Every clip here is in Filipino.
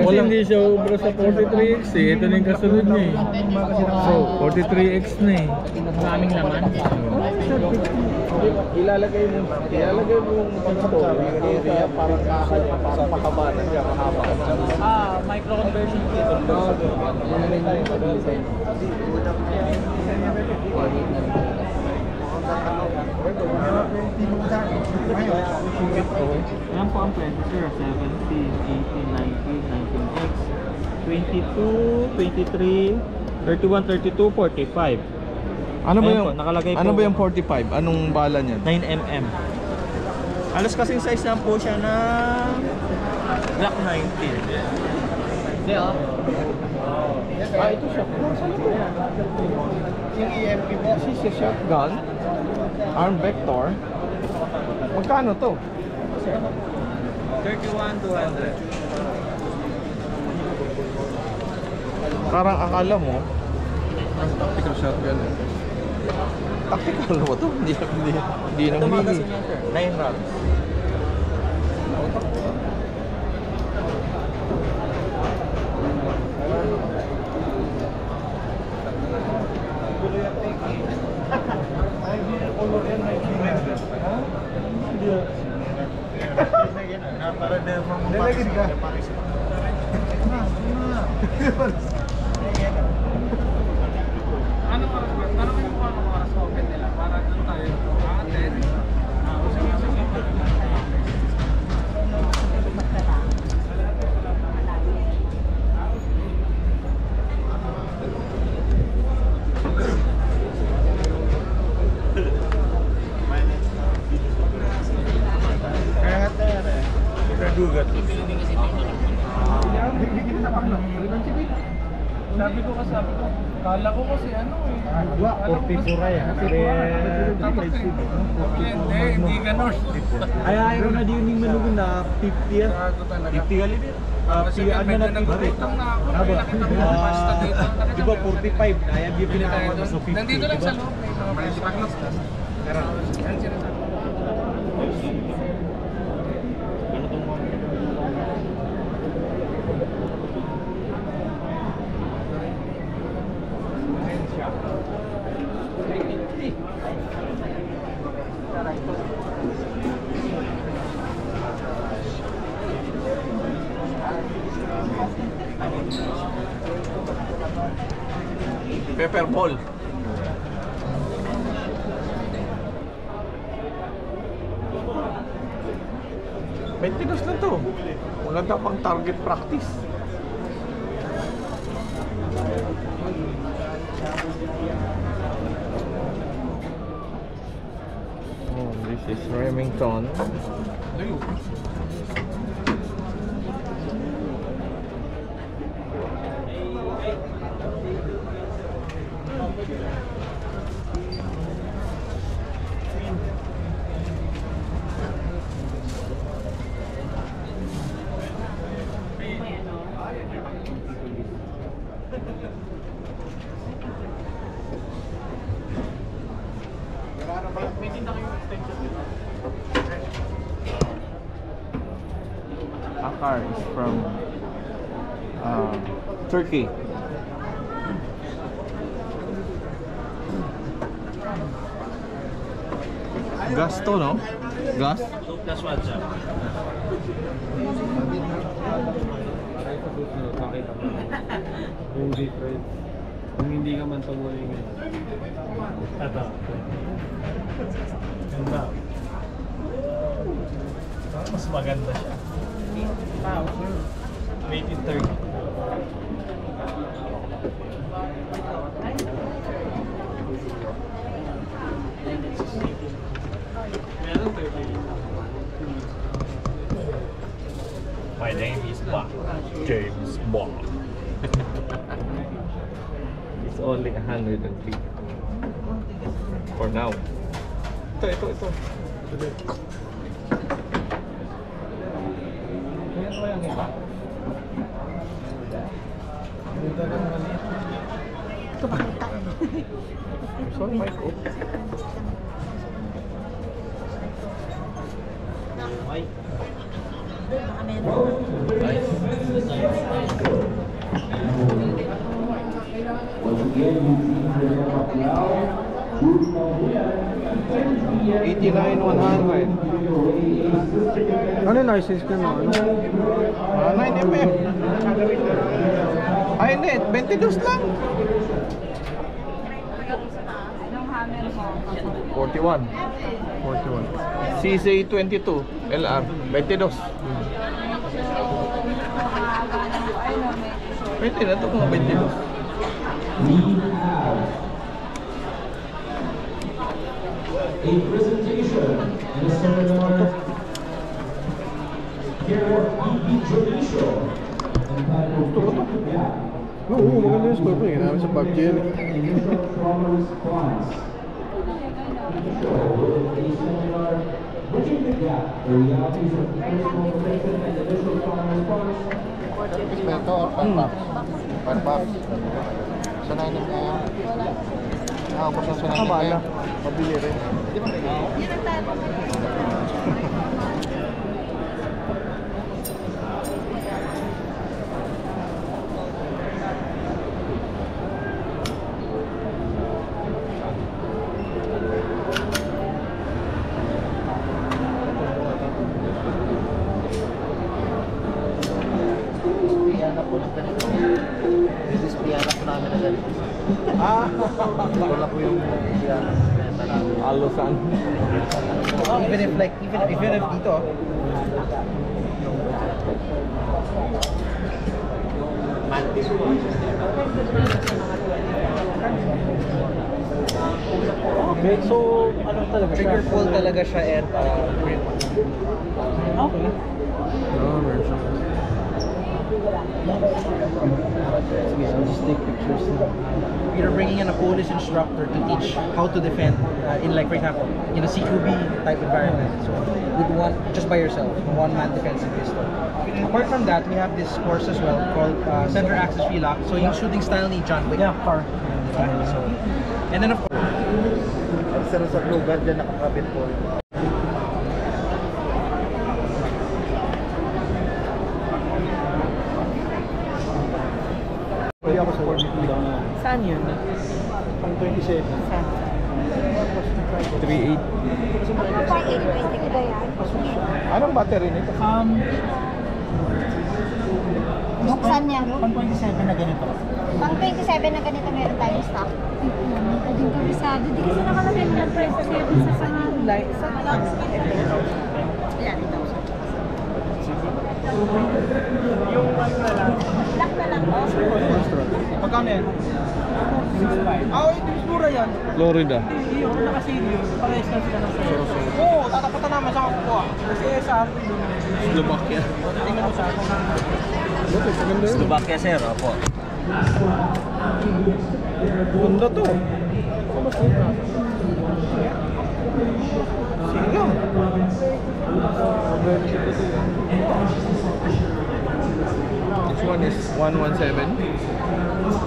Kasi hindi siya ubra sa 43X eh. Ito na yung kasunod niya eh. So, 43X na eh. Maraming laman. Ilalagay mo yung area para mahaba na siya, mahaba. Micro conversion kit. Ayan po ang pwede sir. 17, 18, 19, 19X, 22, 23, 31, 32, 45. Ano ba Ayan yung po, nakalagay ano po. ba yung 45? Anong bala niyan? 9mm. Alos kasing size lang po siya na Glock 19. Hindi Ito siya. Yung EMP mo kasi siya shotgun, arm vector. Magkano to? 31,200. Parang akala mo tactical shotgun eh. Tactical mo to? Hindi Ito nang magazine yan sir. 9 rounds. Anong oras open nila? Para doon tayo. Sabi ko, kala ko kasi ano eh. 44 yan. Hindi ganon. Ay, ayaw na din yung manugun na 50 yan. 50 gali din. Ano na Nagulitong na ako. May nakita mo yung pasta dito. Di ba 45? Kaya di pinakawan mo sa 50. Nandito lang sa loob. May mga paglos. Yan sinasabi. pepper ball. Maintenance na to. Maganda pang target practice. Oh, this is Remington. Akar is from Turkey. Gas to, no? Gas? That's what's up. Yung difference. Kung hindi ka man tumuloy ngayon. Ito. Ganda. Mas maganda siya. Wow. Made in Turkey. Meron Turkey. My name is Bond. James Bond. It's only 103 for now. Ito. Ito yung iba. Ito pakita. Sorry, Michael. Baka meron. Nice. $89,100. Ano yung license ka mo? Ano? 9mm. Ay, net. 22 lang. 41. 41. CC22 LR. 22. Pwede na ito kung 22. A presentation in a seminar here at EB Judicial. Gusto ko to. Oo, maganda yung score ko eh. Namin sa PUBG yan eh. Bridging the gap, the realities of first motivation and initial trauma response. Respeto or per box? Sanayin na kaya. Nakapos ang sanayin Tama kaya. na. Mabili rin. Piana po ng ganito. This piana po namin na ganito. Wala po yung piana. Alosan. Even if dito. Okay, so ano talaga siya? Trigger pull talaga siya and Okay. Oo, meron siya. sige, I'll just take pictures now. You're bringing in a police instructor to teach how to defend in, like, for example, in a CQB type environment. So with one, just by yourself, one-man defensive pistol. Apart from that, we have this course as well called Center Axis Relock. So yung shooting style ni John Wick. Yeah, car. So, and then of course, sa lugar dyan nakakabit po. Pwede ako sa Saan yun? pang 27. Saan? 3.8. Ano pa 820 ko ba yan? Anong battery nito? Buksan niya. Pang 27 na ganito. Pang 27 na ganito meron tayong stock. Hindi din kabisado. Hindi kasi nakalagay mo ng price sa Like, saan lang? Ayan, ito. Yung ano na lang. Black na lang. Magkano yan? Ah, ito yung mura yan. Florida. Hindi yung nakasilyo. Parehas na sila ng sa'yo. Oo, tatapatan namin sa kukuha. Kasi SR. Slovakia. Tingnan mo sa akin. Maganda yun. Slovakia, sir. Opo. Ganda to. Sige. This one is 117.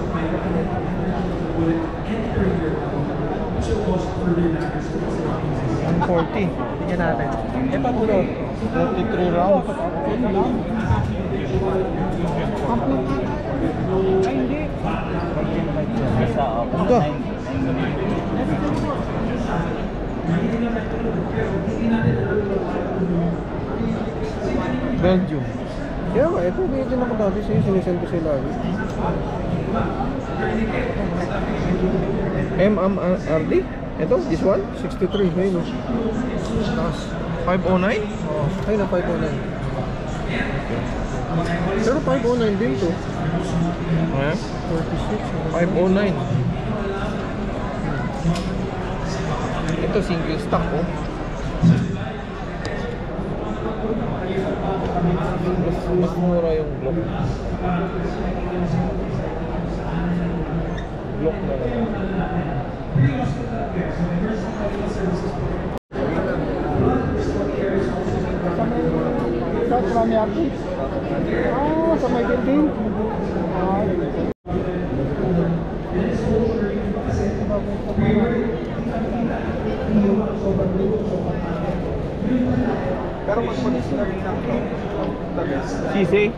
140. Tingnan natin. Eh, pag ulo. 33 rounds. Ay, hindi. Ganda. Belgium. Kaya nga, ito din ako dati siya, sinisend ko sila lagi. MMRD? Ito, this one? 63, ayun o. Taas. 509? Oo, ayun na 509. Pero 509 din to. Eh? 46. 509. Ito single stock oh. Mas mura yung Glock. Glock na lang. Sa may ate? Ah, sa may building? Pero mas mag-isa rin ng CC?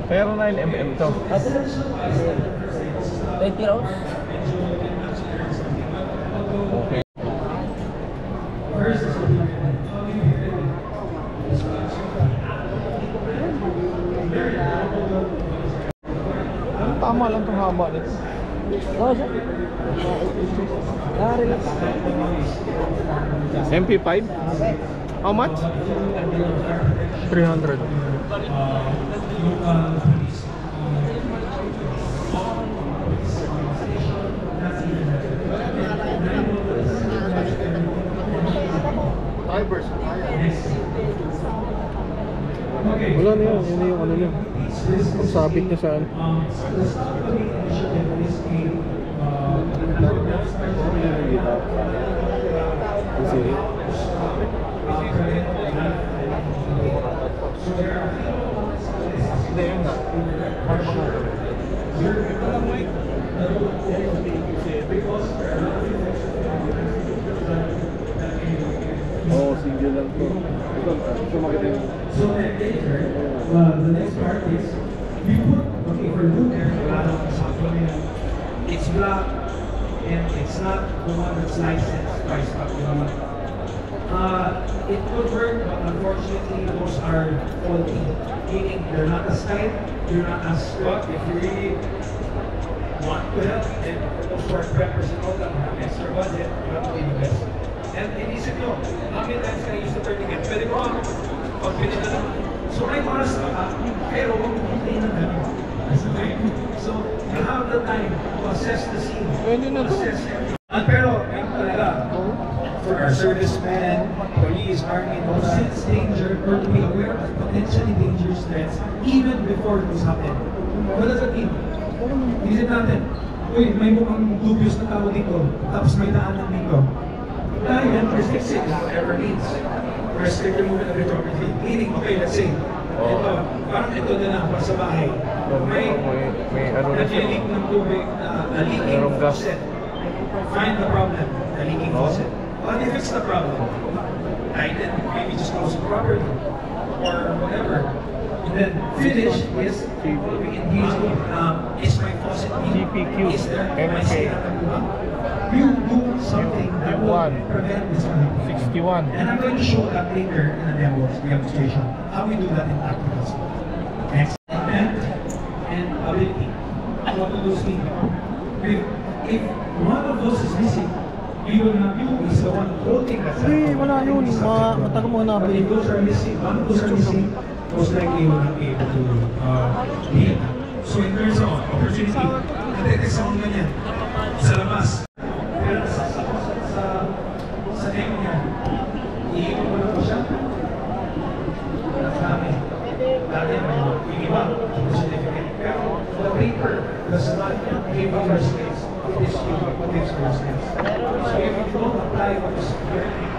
Pero 9mm to. 20 rounds? Okay. Tama lang itong haba nito. Oo siya. Relax. MP5? How much? 300. Wala na yun, yun na yung ano niya. Pagsabit niya sa ano. Oh, single lang to. Ito maganda yung the next part is we put for new air it's black and it's not the one that's licensed by stock. It could work, but unfortunately those are faulty. Meaning they're not as tight, they're not as strong. If you really want to help, then those who are preppers and all that have extra budget, you have to invest. And inisip nyo, how many times can I use the tourniquet? Pwede ko ako, pag pwede na naman. So may oras ka pa, pero huwag mo hintayin ng ganun. So you have the time to assess the scene. Pwede na to. Pero, yung talaga, for our servicemen, police, army, no sense danger or to be aware of potentially dangerous threats even before this happened. What does that mean? Isip natin, uy, may mukhang dubious na tao dito, tapos may daanan dito. Tayo yan, restrict whatever means. Restrict the movement of photography. Meaning, okay, let's say, ito, parang ito na lang, para sa bahay. May ano na siya. nag-leak ng tubig, a leaking Merong gas. faucet. Find the problem, the leaking faucet. How do you fix the problem? Right, then maybe just close it properly, or whatever. And then finish is we engage with, is my faucet leaking? GPQ, Is there, am I MK. saying that you do something that will One. prevent this from happening. 61. And I'm going to show that later in a demonstration, how we do that in practical school. Next, intent and ability. What do those mean? If one of those is missing, you will not, you is the one holding that cell phone. Wala yun. Matagal mo na. But if those are missing, one of those are missing, most likely you will not be able to lead. So in terms of opportunity, natete sa mga ganyan, sa labas. Pero sa demo niya, iikot mo na po siya. Dami. Dati yung iba, certificate. Pero the paper does not give a first place. It is what gives first place. So if you don't apply what is learning,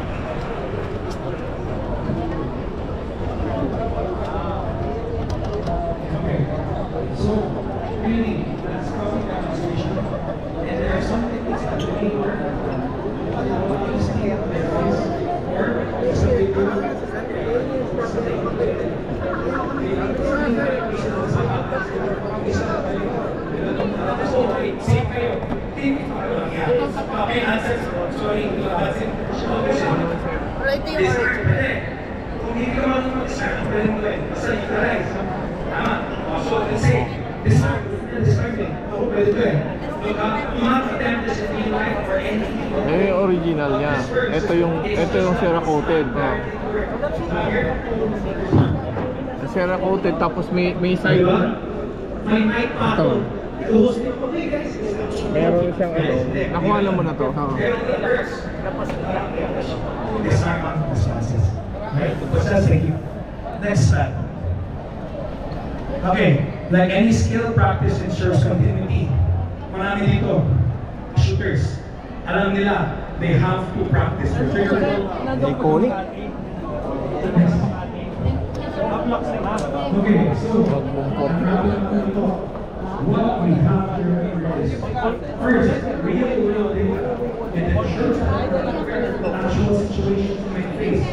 okay. So really, that's probably demonstration. And there are some techniques that the paper what you see up there is or some paper okay, answer. Sorry, that's it. Ito yung original. Kung hindi ka marunong mag-start, pwede mo gawin. Basta utilize. Tama. So, let's say, describing. Ako pwede ko eh. You have to attempt this in real life or anything. Eh, original niya. Ito yung Cerakoted. Cera coated tapos may side. May night patrol. Close din po guys. Meron siyang ano. Nakuha mo na to. Pero the first, disarm ang classes. Right? Basta sige. Next slide. Okay, like any skill, practice ensures continuity. Marami dito, shooters. Alam nila, they have to practice. Iconic. Okay, so, what we have here is first, real data. It ensures that the actual situations we may face.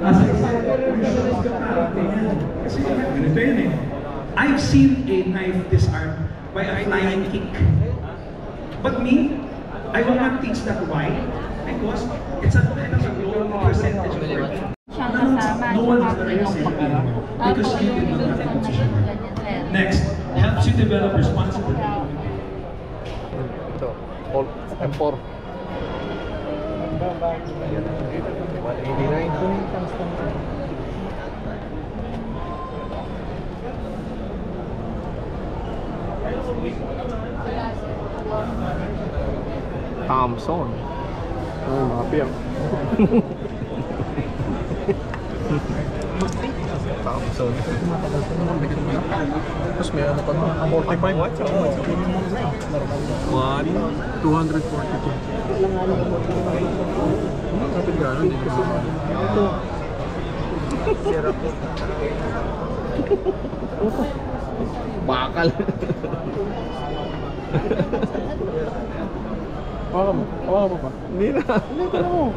As I said, usually it's kasi ganito yun eh. I've seen a knife disarmed by a flying kick. But me, I will not teach that why. Because it's a kind of a low percentage of work. Siyang kasama, No one is the risk because you did not have that position. Next, helps you develop responsibility. Ito, M4. 189. Thompson. Oh, mga piyang. Thompson. Tapos may ano pa na? 45 watts? 242. Kapit gano'n din kasi. Ito. Sira po. Bakal. Hawakan mo pa? Hindi na. Hindi ka mo.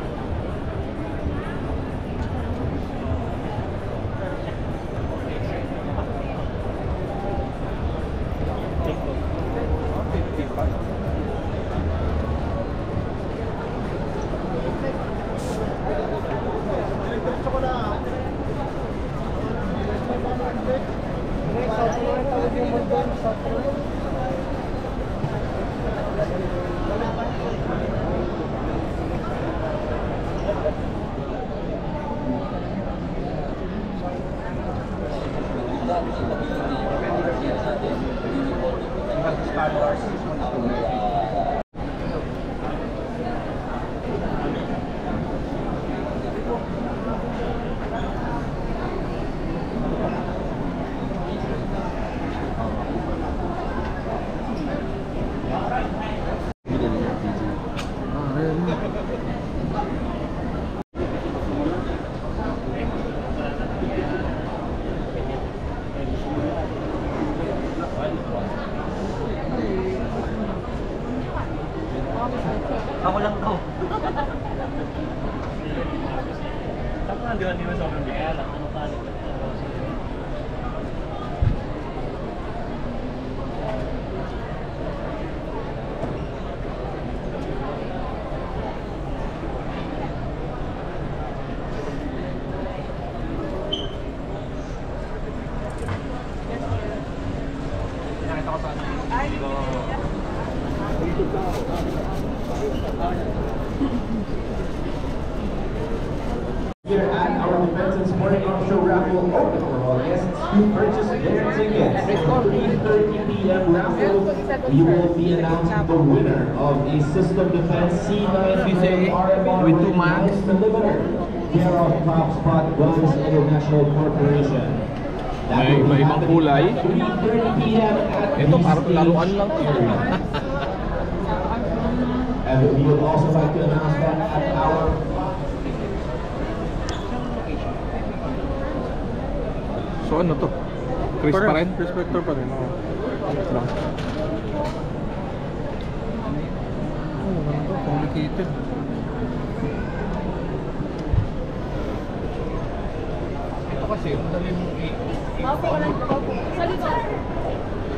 Ako lang to. Tapos nandiyan din sa mga kaya ano pa. Here at our Defense and Sporting Arms Show raffle open for all guests who purchase their tickets. For 3:30 p.m. raffle, we will be announcing the winner of a System Defense C9 RMR with 2 max delivered, care of Top Spot Guns International Corporation. That May will be iba-ibang happening kulay. at 3:30 p.m. at Ito parang laruan lang to. And we would also like to announce that at our So ano to? Chris pa rin? Chris Vector pa rin. Oo. Wait lang. Oh, ganda. Complicated. Ito kasi, madali mong Opo, walang opo. Sa likod.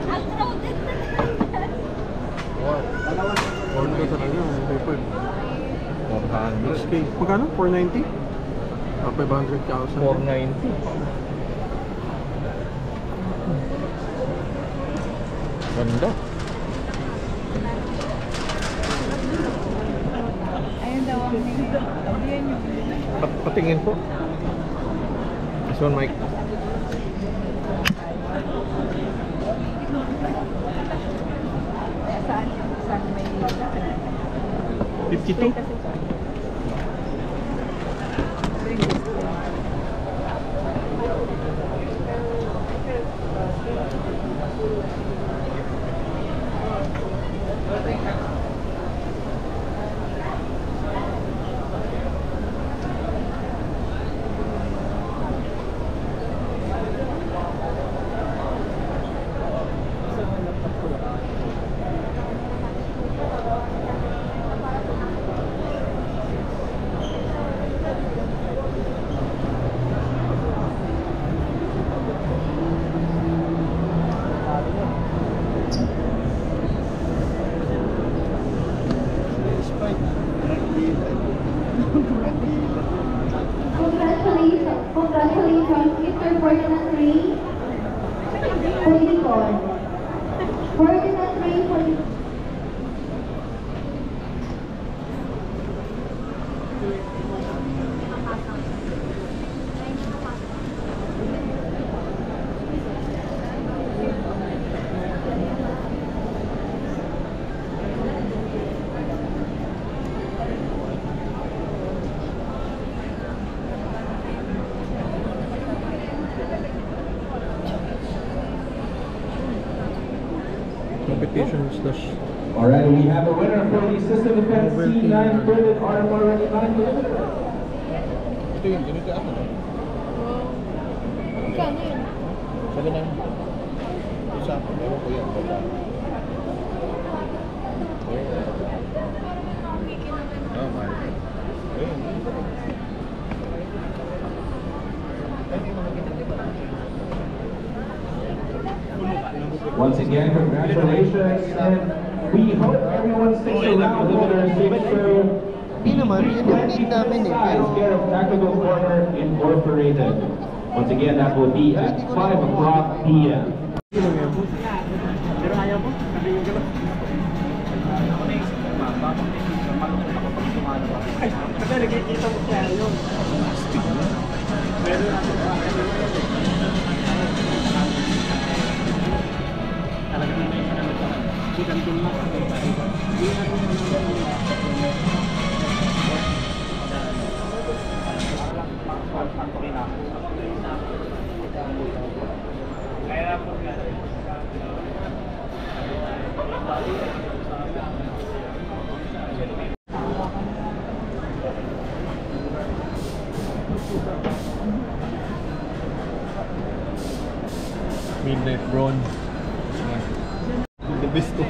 Ang crowded na naman. Order ka talaga. Hindi pa. 400. SK. Magkano? 490? 500,000. 490. Ganda. Ayun daw ang ayan yung Patingin po. This one, Mike. saan may 52? from Victor Ferdinand Ray, Polygon. Ferdinand Ray, Polygon. Competition slash. Alright, we have a winner for the System Defense C9 Bullet Armor Ready 9mm. Ito yun, ganito ako. Magkano yun? Sabi na yun. Isa, meron ko yan. Oh, mahal. Ayun. Once again, congratulations, and we hope everyone sticks around the winner's picture. Hindi naman, yun yung need namin eh. Pero, Care of Tactical Corner Incorporated. Once again, that will be at 5 o'clock p.m. Pero ayaw mo? Sabi yung gano'n. Ako na isip ko ba? Bakit malungkot ako pag sumalo ba? Kasi nakikita mo siya yun. Pero talagang may salamat sa chicken din mo. Kaya po nga. Midnight Brown. The best to.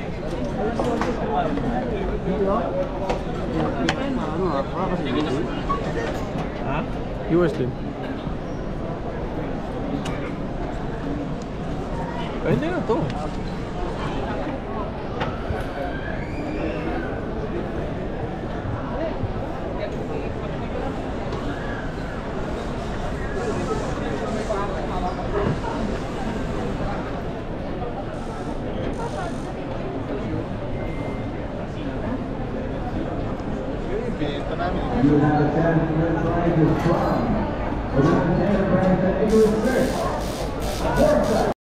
Ha? US din. Ay, hindi na to. You have a chance to win prizes from the Montana Brands and English Search.